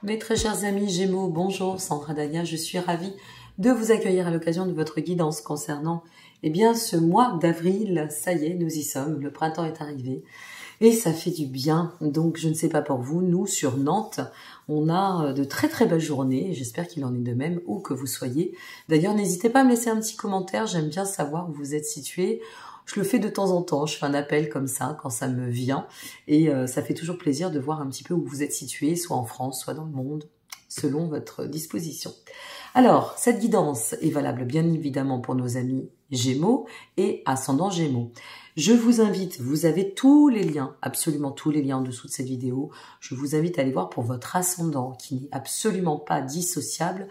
Mes très chers amis Gémeaux, bonjour, Sandra Dania, je suis ravie de vous accueillir à l'occasion de votre guidance concernant ce mois d'avril. Ça y est, nous y sommes, le printemps est arrivé et ça fait du bien. Donc je ne sais pas pour vous, nous sur Nantes, on a de très très belles journées, j'espère qu'il en est de même où que vous soyez. D'ailleurs, n'hésitez pas à me laisser un petit commentaire, j'aime bien savoir où vous êtes situés. Je le fais de temps en temps, je fais un appel comme ça quand ça me vient et ça fait toujours plaisir de voir un petit peu où vous êtes situés, soit en France, soit dans le monde, selon votre disposition. Alors, cette guidance est valable bien évidemment pour nos amis Gémeaux et ascendant Gémeaux. Je vous invite, vous avez tous les liens, absolument tous les liens en dessous de cette vidéo. Je vous invite à aller voir pour votre ascendant qui n'est absolument pas dissociable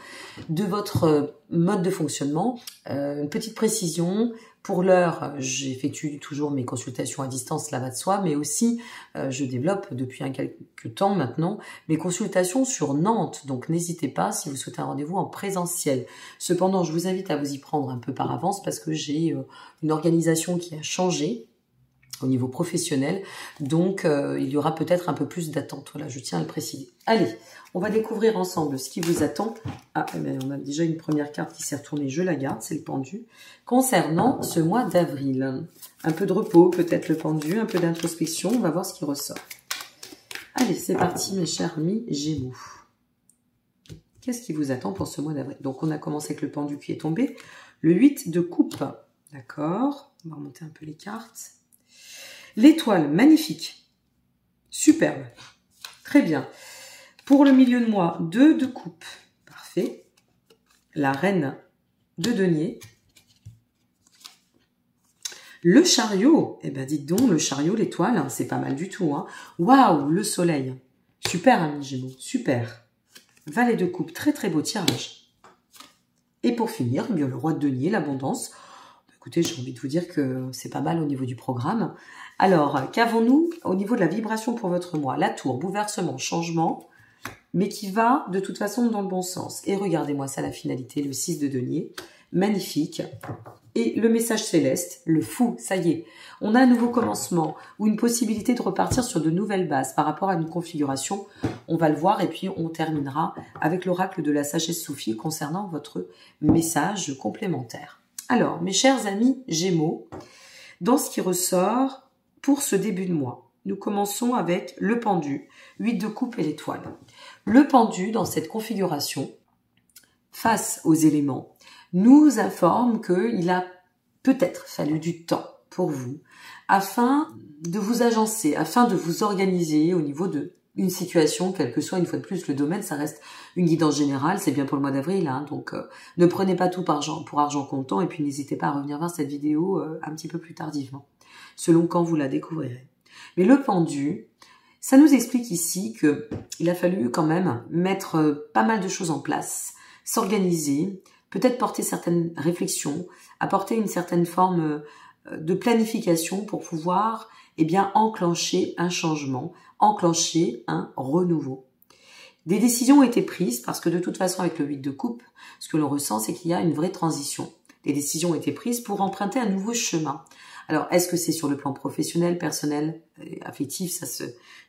de votre mode de fonctionnement. Une petite précision, pour l'heure, j'effectue toujours mes consultations à distance, cela va de soi, mais aussi je développe depuis quelques temps maintenant mes consultations sur Nantes. Donc n'hésitez pas si vous souhaitez un rendez-vous en présentiel. Cependant, je vous invite à vous y prendre un peu par avance parce que j'ai une organisation qui a changé au niveau professionnel, donc il y aura peut-être un peu plus d'attente. Voilà, je tiens à le préciser. Allez, on va découvrir ensemble ce qui vous attend. Ah, on a déjà une première carte qui s'est retournée, je la garde, c'est le pendu. Concernant ce mois d'avril, un peu de repos, peut-être le pendu, un peu d'introspection, on va voir ce qui ressort. Allez, c'est parti mes chers amis Gémeaux. Qu'est-ce qui vous attend pour ce mois d'avril? Donc on a commencé avec le pendu qui est tombé, le 8 de coupe, d'accord, on va remonter un peu les cartes. L'étoile, magnifique, superbe, très bien. Pour le milieu de mois, 2 de coupe, parfait. La reine de denier. Le chariot, eh ben dites donc, le chariot, l'étoile, hein, c'est pas mal du tout. Hein. Waouh, le soleil, super ami Gémeaux, super. Valet de coupe, très très beau tirage. Et pour finir, eh bien, le roi de denier, l'abondance. Écoutez, j'ai envie de vous dire que c'est pas mal au niveau du programme. Alors, qu'avons-nous au niveau de la vibration pour votre mois? La tour, bouleversement, changement, mais qui va de toute façon dans le bon sens. Et regardez-moi ça, la finalité, le 6 de denier, magnifique. Et le message céleste, le fou, ça y est. On a un nouveau commencement ou une possibilité de repartir sur de nouvelles bases par rapport à une configuration. On va le voir et puis on terminera avec l'oracle de la sagesse soufie concernant votre message complémentaire. Alors, mes chers amis Gémeaux, dans ce qui ressort pour ce début de mois, nous commençons avec le pendu, 8 de coupe et l'étoile. Le pendu, dans cette configuration, face aux éléments, nous informe qu'il a peut-être fallu du temps pour vous afin de vous agencer, afin de vous organiser au niveau de une situation, quel que soit une fois de plus le domaine, ça reste une guidance générale, c'est bien pour le mois d'avril, hein, donc ne prenez pas tout pour argent comptant et puis n'hésitez pas à revenir voir cette vidéo un petit peu plus tardivement, selon quand vous la découvrirez. Mais le pendu, ça nous explique ici que il a fallu quand même mettre pas mal de choses en place, s'organiser, peut-être porter certaines réflexions, apporter une certaine forme de planification pour pouvoir enclencher un changement, enclencher un renouveau. Des décisions ont été prises parce que de toute façon avec le 8 de coupe, ce que l'on ressent c'est qu'il y a une vraie transition. Des décisions ont été prises pour emprunter un nouveau chemin. Alors, est-ce que c'est sur le plan professionnel, personnel, affectif,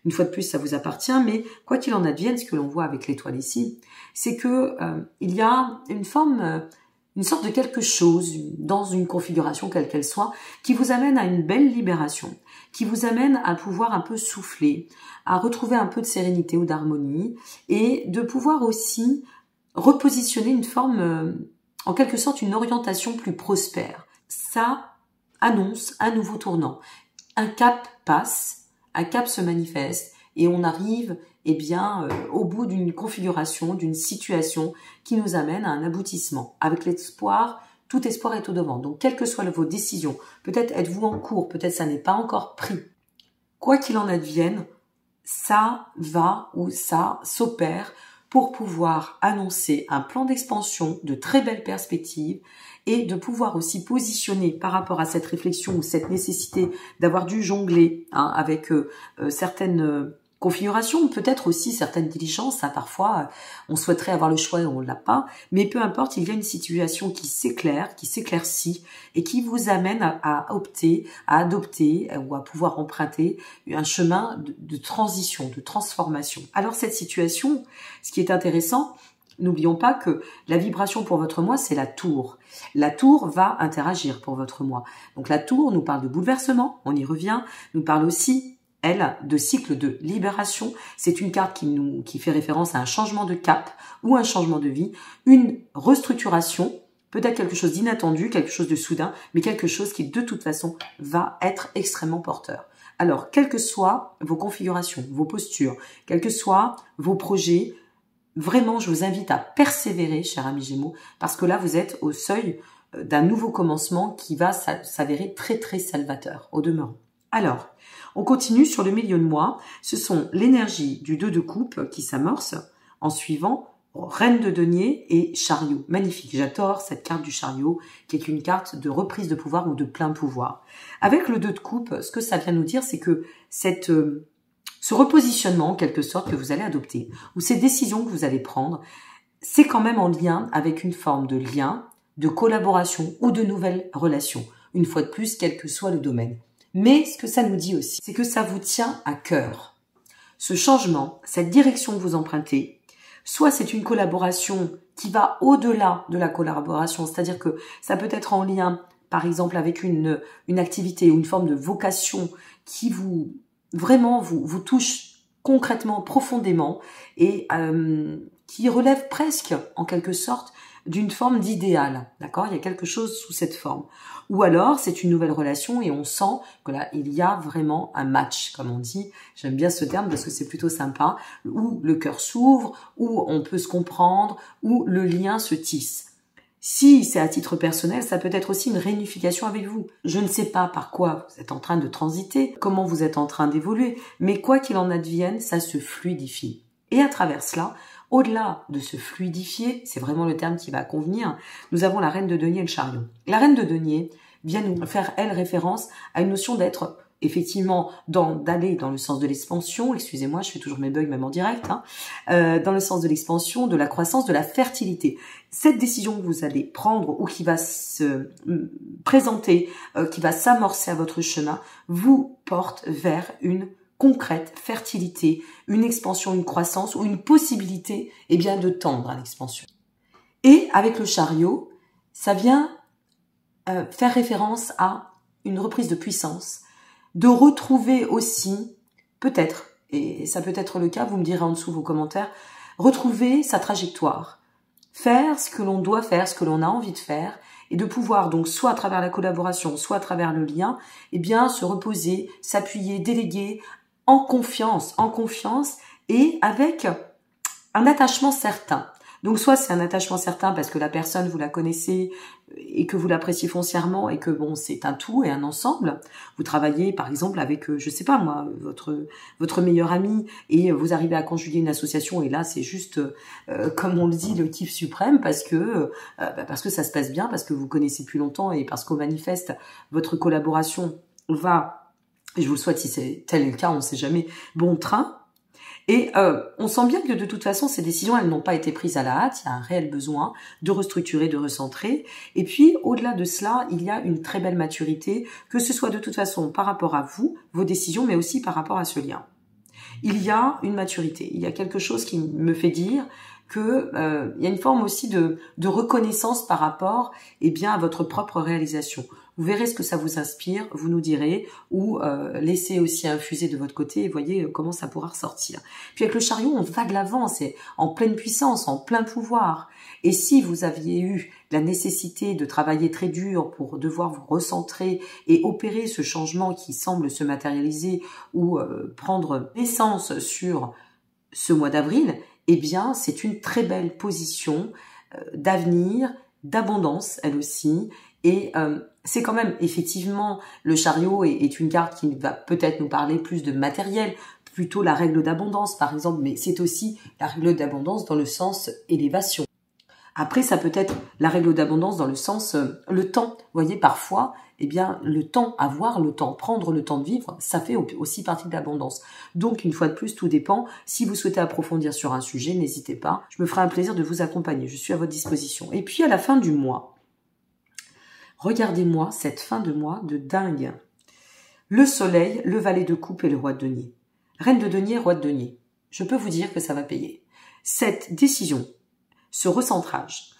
une fois de plus, ça vous appartient, mais quoi qu'il en advienne, ce que l'on voit avec l'étoile ici, c'est que il y a une sorte de quelque chose dans une configuration quelle qu'elle soit, qui vous amène à une belle libération, qui vous amène à pouvoir un peu souffler, à retrouver un peu de sérénité ou d'harmonie, et de pouvoir aussi repositionner une forme, en quelque sorte, une orientation plus prospère. Ça annonce un nouveau tournant. Un cap passe, un cap se manifeste et on arrive au bout d'une configuration, d'une situation qui nous amène à un aboutissement. Avec l'espoir, tout espoir est au devant. Donc, quelles que soient vos décisions, peut-être êtes-vous en cours, peut-être ça n'est pas encore pris. Quoi qu'il en advienne, ça va ou ça s'opère pour pouvoir annoncer un plan d'expansion de très belles perspectives et de pouvoir aussi positionner par rapport à cette réflexion ou cette nécessité d'avoir dû jongler avec certaines Configuration, peut-être aussi certaines diligences, hein, parfois on souhaiterait avoir le choix et on ne l'a pas, mais peu importe, il y a une situation qui s'éclaire, qui s'éclaircit et qui vous amène à opter, à adopter ou à pouvoir emprunter un chemin de transition, de transformation. Alors cette situation, ce qui est intéressant, n'oublions pas que la vibration pour votre moi, c'est la tour. La tour va interagir pour votre moi. Donc la tour nous parle de bouleversement, on y revient, nous parle aussi elle, de cycle de libération. C'est une carte qui fait référence à un changement de cap ou un changement de vie, une restructuration, peut-être quelque chose d'inattendu, quelque chose de soudain, mais quelque chose qui de toute façon va être extrêmement porteur. Alors, quelles que soient vos configurations, vos postures, quels que soient vos projets, vraiment, je vous invite à persévérer, chers amis Gémeaux, parce que là, vous êtes au seuil d'un nouveau commencement qui va s'avérer très, très salvateur, au demeurant. Alors, on continue sur le milieu de mois. Ce sont l'énergie du 2 de coupe qui s'amorce en suivant Reine de denier et chariot. Magnifique, j'adore cette carte du chariot qui est une carte de reprise de pouvoir ou de plein pouvoir. Avec le 2 de coupe, ce que ça vient nous dire, c'est que ce repositionnement, en quelque sorte, que vous allez adopter, ou ces décisions que vous allez prendre, c'est quand même en lien avec une forme de lien, de collaboration ou de nouvelles relations. Une fois de plus, quel que soit le domaine. Mais ce que ça nous dit aussi, c'est que ça vous tient à cœur. Ce changement, cette direction que vous empruntez, soit c'est une collaboration qui va au-delà de la collaboration, c'est-à-dire que ça peut être en lien, par exemple, avec une activité ou une forme de vocation qui vous touche concrètement, profondément, et qui relève presque, en quelque sorte, d'une forme d'idéal, d'accord? Il y a quelque chose sous cette forme. Ou alors, c'est une nouvelle relation et on sent que là, il y a vraiment un match, comme on dit. J'aime bien ce terme parce que c'est plutôt sympa, où le cœur s'ouvre, où on peut se comprendre, où le lien se tisse. Si c'est à titre personnel, ça peut être aussi une réunification avec vous. Je ne sais pas par quoi vous êtes en train de transiter, comment vous êtes en train d'évoluer, mais quoi qu'il en advienne, ça se fluidifie. Et à travers cela, au-delà de se fluidifier, c'est vraiment le terme qui va convenir, nous avons la reine de denier et le chariot. La reine de denier vient nous faire, elle, référence à une notion d'être, effectivement, d'aller dans le sens de l'expansion, excusez-moi, je fais toujours mes bugs même en direct, dans le sens de l'expansion, de la croissance, de la fertilité. Cette décision que vous allez prendre ou qui va se présenter, qui va s'amorcer à votre chemin, vous porte vers une concrète, fertilité, une expansion, une croissance ou une possibilité de tendre à l'expansion. Et avec le chariot, ça vient faire référence à une reprise de puissance, de retrouver aussi, peut-être, et ça peut être le cas, vous me direz en dessous vos commentaires, retrouver sa trajectoire, faire ce que l'on doit faire, ce que l'on a envie de faire, et de pouvoir donc soit à travers la collaboration, soit à travers le lien, se reposer, s'appuyer, déléguer, en confiance et avec un attachement certain. Donc soit c'est un attachement certain parce que la personne vous la connaissez et que vous l'appréciez foncièrement et que bon c'est un tout et un ensemble. Vous travaillez par exemple avec je sais pas moi votre meilleur ami et vous arrivez à conjuguer une association et là c'est juste comme on le dit le kiff suprême parce que ça se passe bien, parce que vous connaissez depuis longtemps et parce qu'au manifeste votre collaboration va, et je vous le souhaite si c'est tel est le cas, on ne sait jamais, bon train. Et on sent bien que de toute façon, ces décisions, elles n'ont pas été prises à la hâte. Il y a un réel besoin de restructurer, de recentrer. Et puis, au-delà de cela, il y a une très belle maturité, que ce soit de toute façon par rapport à vous, vos décisions, mais aussi par rapport à ce lien. Il y a une maturité. Il y a quelque chose qui me fait dire que il y a une forme aussi de reconnaissance par rapport à votre propre réalisation. Vous verrez ce que ça vous inspire, vous nous direz, ou laissez aussi infuser de votre côté et voyez comment ça pourra ressortir. Puis avec le chariot, on va de l'avant, c'est en pleine puissance, en plein pouvoir. Et si vous aviez eu la nécessité de travailler très dur pour devoir vous recentrer et opérer ce changement qui semble se matérialiser ou prendre naissance sur ce mois d'avril, c'est une très belle position d'avenir, d'abondance, elle aussi. Et c'est quand même, effectivement, le chariot est une carte qui va peut-être nous parler plus de matériel, plutôt la règle d'abondance, par exemple, mais c'est aussi la règle d'abondance dans le sens élévation. Après, ça peut être la règle d'abondance dans le sens, le temps. Vous voyez, parfois, eh bien, le temps, avoir le temps, prendre le temps de vivre, ça fait aussi partie de l'abondance. Donc, une fois de plus, tout dépend. Si vous souhaitez approfondir sur un sujet, n'hésitez pas. Je me ferai un plaisir de vous accompagner. Je suis à votre disposition. Et puis, à la fin du mois, regardez-moi cette fin de mois de dingue. Le soleil, le valet de coupe et le roi de denier. Reine de denier, roi de denier. Je peux vous dire que ça va payer. Cette décision, ce recentrage,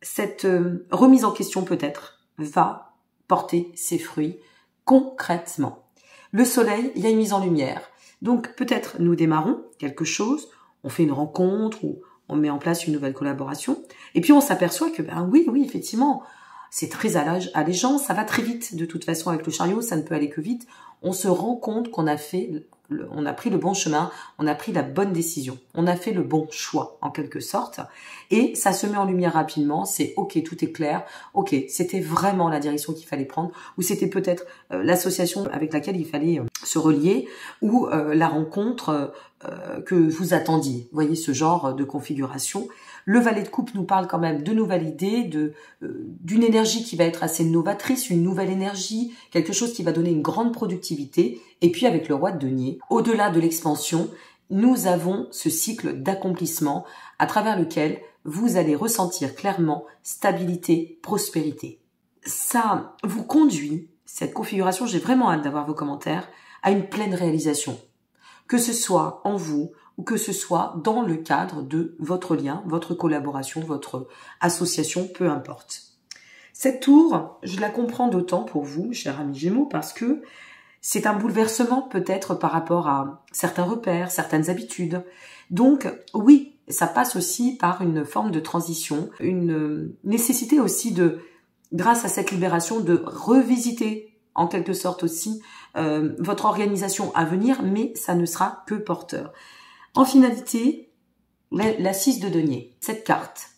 cette remise en question peut-être, va porter ses fruits concrètement. Le soleil, il y a une mise en lumière. Donc peut-être nous démarrons quelque chose, on fait une rencontre ou on met en place une nouvelle collaboration, et puis on s'aperçoit que oui, effectivement, c'est très allégeant, ça va très vite de toute façon avec le chariot, ça ne peut aller que vite. On se rend compte qu'on a on a pris le bon chemin, on a pris la bonne décision, on a fait le bon choix en quelque sorte, et ça se met en lumière rapidement, c'est ok, tout est clair, ok, c'était vraiment la direction qu'il fallait prendre, ou c'était peut-être l'association avec laquelle il fallait se relier, ou la rencontre que vous attendiez. Vous voyez ce genre de configuration. Le valet de coupe nous parle quand même de nouvelles idées, d'une énergie qui va être assez novatrice, une nouvelle énergie, quelque chose qui va donner une grande productivité. Et puis avec le roi de denier, au-delà de l'expansion, nous avons ce cycle d'accomplissement à travers lequel vous allez ressentir clairement stabilité, prospérité. Ça vous conduit, cette configuration, j'ai vraiment hâte d'avoir vos commentaires, à une pleine réalisation. Que ce soit en vous, ou que ce soit dans le cadre de votre lien, votre collaboration, votre association, peu importe. Cette tour, je la comprends d'autant pour vous, chers amis Gémeaux, parce que c'est un bouleversement peut-être par rapport à certains repères, certaines habitudes. Donc oui, ça passe aussi par une forme de transition, une nécessité aussi grâce à cette libération, de revisiter en quelque sorte aussi votre organisation à venir, mais ça ne sera que porteur. En finalité, la 6 de denier, cette carte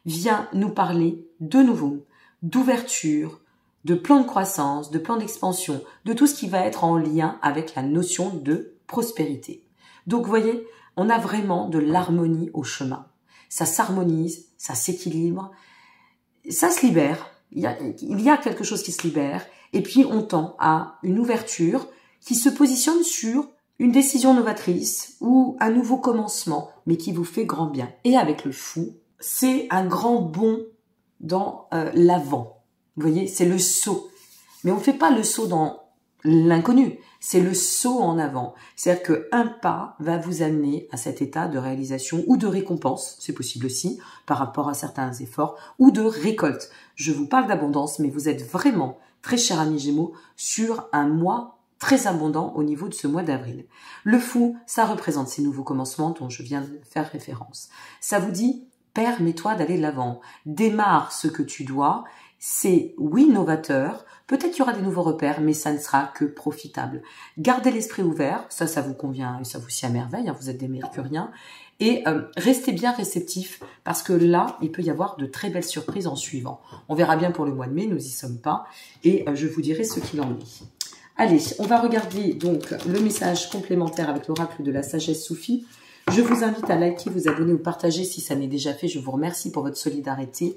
vient nous parler de nouveau d'ouverture, de plan de croissance, de plan d'expansion, de tout ce qui va être en lien avec la notion de prospérité. Donc, vous voyez, on a vraiment de l'harmonie au chemin. Ça s'harmonise, ça s'équilibre, ça se libère. Il y a quelque chose qui se libère. Et puis, on tend à une ouverture qui se positionne sur une décision novatrice ou un nouveau commencement, mais qui vous fait grand bien. Et avec le fou, c'est un grand bond dans l'avant. Vous voyez, c'est le saut. Mais on ne fait pas le saut dans l'inconnu, c'est le saut en avant. C'est-à-dire qu'un pas va vous amener à cet état de réalisation ou de récompense, c'est possible aussi, par rapport à certains efforts, ou de récolte. Je vous parle d'abondance, mais vous êtes vraiment, très cher ami Gémeaux, sur un mois très abondant au niveau de ce mois d'avril. Le fou, ça représente ces nouveaux commencements dont je viens de faire référence. Ça vous dit, permets-toi d'aller de l'avant, démarre ce que tu dois. C'est, oui, novateur, peut-être qu'il y aura des nouveaux repères, mais ça ne sera que profitable. Gardez l'esprit ouvert, ça vous convient et ça vous sied à merveille, vous êtes des mercuriens, et restez bien réceptifs, parce que là, il peut y avoir de très belles surprises en suivant. On verra bien pour le mois de mai, nous y sommes pas, et je vous dirai ce qu'il en est. Allez, on va regarder donc le message complémentaire avec l'oracle de la sagesse soufie. Je vous invite à liker, vous abonner ou partager si ça n'est déjà fait. Je vous remercie pour votre solidarité.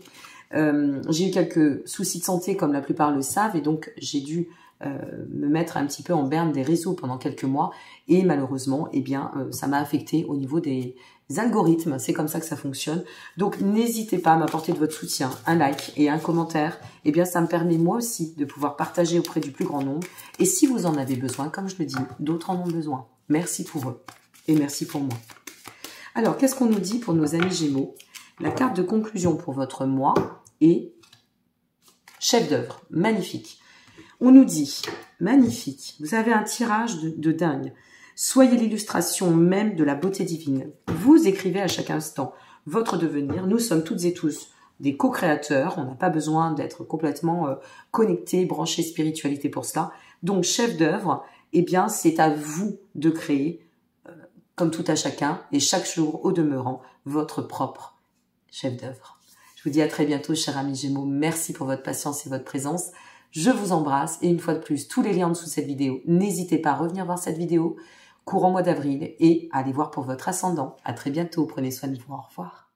J'ai eu quelques soucis de santé comme la plupart le savent et donc j'ai dû me mettre un petit peu en berne des réseaux pendant quelques mois et malheureusement, eh bien, ça m'a affecté au niveau des algorithmes. C'est comme ça que ça fonctionne. Donc, n'hésitez pas à m'apporter de votre soutien, un like et un commentaire. Eh bien, ça me permet moi aussi de pouvoir partager auprès du plus grand nombre. Et si vous en avez besoin, comme je le dis, d'autres en ont besoin. Merci pour eux et merci pour moi. Alors, qu'est-ce qu'on nous dit pour nos amis Gémeaux? La carte de conclusion pour votre mois est chef d'œuvre, magnifique. On nous dit, magnifique, vous avez un tirage de dingue. Soyez l'illustration même de la beauté divine. Vous écrivez à chaque instant votre devenir. Nous sommes toutes et tous des co-créateurs. On n'a pas besoin d'être complètement connectés, branchés spiritualité pour cela. Donc, chef d'œuvre, eh bien, c'est à vous de créer, comme tout à chacun, et chaque jour, au demeurant, votre propre chef d'œuvre. Je vous dis à très bientôt, chers amis Gémeaux. Merci pour votre patience et votre présence. Je vous embrasse et une fois de plus, tous les liens en dessous de cette vidéo. N'hésitez pas à revenir voir cette vidéo courant mois d'avril et à aller voir pour votre ascendant. À très bientôt. Prenez soin de vous. Au revoir.